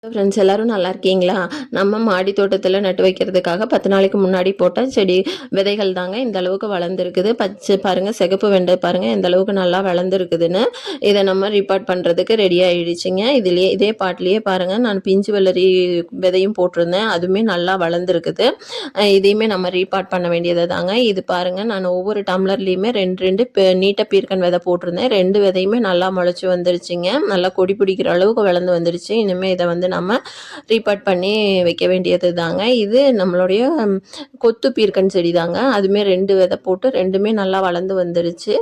Friends எல்லாரும் நல்லா இருக்கீங்களா? நம்ம மாடி தோட்டத்தில் நட்டு வைக்கிறதுக்காக 10 நாளைக்கு முன்னாடி போட்ட செடி விதைகள் தாங்க இந்த அளவுக்கு வளர்ந்துருக்குது. பச்சை பாருங்கள், சிகப்பு வெண்டை பாருங்கள் எந்த அளவுக்கு நல்லா வளர்ந்துருக்குதுன்னு. இதை நம்ம ரிப்போர்ட் பண்ணுறதுக்கு ரெடி ஆகிடுச்சிங்க. இதே பாட்டிலேயே பாருங்கள், நான் பிஞ்சு வெள்ளரி விதையும் போட்டிருந்தேன், அதுவுமே நல்லா வளர்ந்துருக்குது. இதையுமே நம்ம ரீபார்ட் பண்ண வேண்டியது தாங்க. இது பாருங்கள், நான் ஒவ்வொரு டம்ளர்லேயுமே 2 நீட்ட பீர்க்கன் விதை போட்டிருந்தேன். 2 விதையுமே நல்லா முளைச்சி வந்துருச்சுங்க. நல்லா கொடி பிடிக்கிற அளவுக்கு வளர்ந்து வந்துருச்சு. இனிமேல் இதை வந்து நம்ம ரீபார்ட் பண்ணி வைக்க வேண்டியது தாங்க. இது நம்மளுடைய கொத்து பீர்க்கன் செடி தாங்க. அதுவுமே 2 விதை போட்டு 2மே நல்லா வளர்ந்து வந்துருச்சு.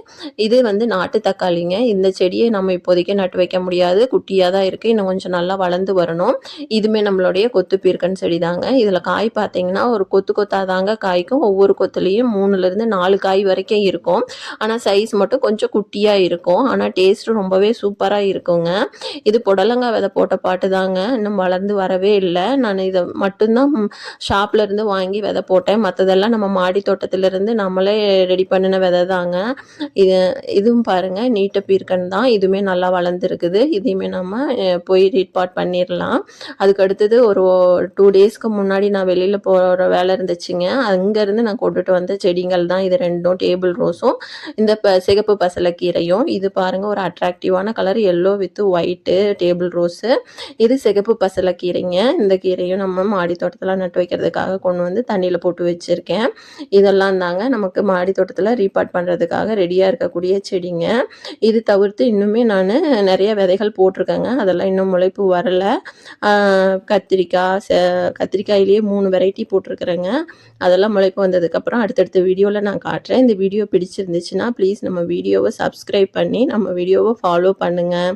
இது வந்து நாட்டு தக்காளிங்க. இந்த செடியை நம்ம இப்போதைக்கு நட்டு வைக்க முடியாது, குட்டியாக தான் இருக்குது, இன்னும் கொஞ்சம் நல்லா வளர்ந்து வரணும். இதுவுமே நம்மளுடைய கொத்து பீர்க்கன் செடி தாங்க. இதில் காய் பார்த்தீங்கன்னா ஒரு கொத்து கொத்தாக தாங்க காய்க்கும். ஒவ்வொரு கொத்துலேயும் 3லேருந்து 4 காய் வரைக்கும் இருக்கும். ஆனால் சைஸ் மட்டும் கொஞ்சம் குட்டியாக இருக்கும். ஆனால் டேஸ்ட்டு ரொம்பவே சூப்பராக இருக்குங்க. இது புடலங்காய் விதை போட்ட பாட்டு தாங்க, இன்னும் வளர்ந்து வரவே இல்லை. நான் இதை மட்டும்தான் ஷாப்ல இருந்து வாங்கி விதை போட்டேன். மற்றதெல்லாம் நம்ம மாடி தோட்டத்திலிருந்து நம்மளே ரெடி பண்ணின விதை தாங்க. இதுவும் பாருங்கள், நீட்ட பீர்க்கன் தான். இதுவுமே நல்லா வளர்ந்துருக்குது. இதையுமே நம்ம போய் ரீபார்ட் பண்ணிடலாம். அதுக்கு அடுத்தது ஒரு 2 டேஸ்க்கு முன்னாடி நான் வெளியில் போகிற வேலை இருந்துச்சுங்க. அங்கேருந்து நான் கொண்டுட்டு வந்த செடிகள் தான் இது 2ம், டேபிள் ரோஸும் இந்த சிகப்பு பசலைக்கீரையும். இது பாருங்கள், ஒரு அட்ராக்டிவான colour yellow with white table rose. இது சிகப்பு பசலைக்கீரைங்க. இந்த கீரையும் நம்ம மாடி தோட்டத்தில் நட்டு வைக்கிறதுக்காக கொண்டு வந்து தண்ணியில் போட்டு வச்சுருக்கேன். இதெல்லாம் தாங்க நமக்கு மாடி தோட்டத்தில் ரீபார்ட் பண்ணுறதுக்காக ரெடியாக இருக்கக்கூடிய செடிங்க. இது தவிர்த்து இன்னுமே நான் நிறைய விதைகள் போட்டிருக்கேங்க. அதெல்லாம் இன்னும் முளைப்பு வரலை. கத்திரிக்காயிலேயே 3 வெரைட்டி போட்டிருக்கிறேங்க. அதெல்லாம் முளைப்பு வந்ததுக்கப்புறம் அடுத்தடுத்த வீடியோவில் நான் காட்டுறேன். இந்த வீடியோ பிடிச்சிருந்துச்சுன்னா ப்ளீஸ் நம்ம வீடியோவை சப்ஸ்கிரைப் பண்ணி நம்ம வீடியோவை ஃபாலோ பண்ணுங்கள்.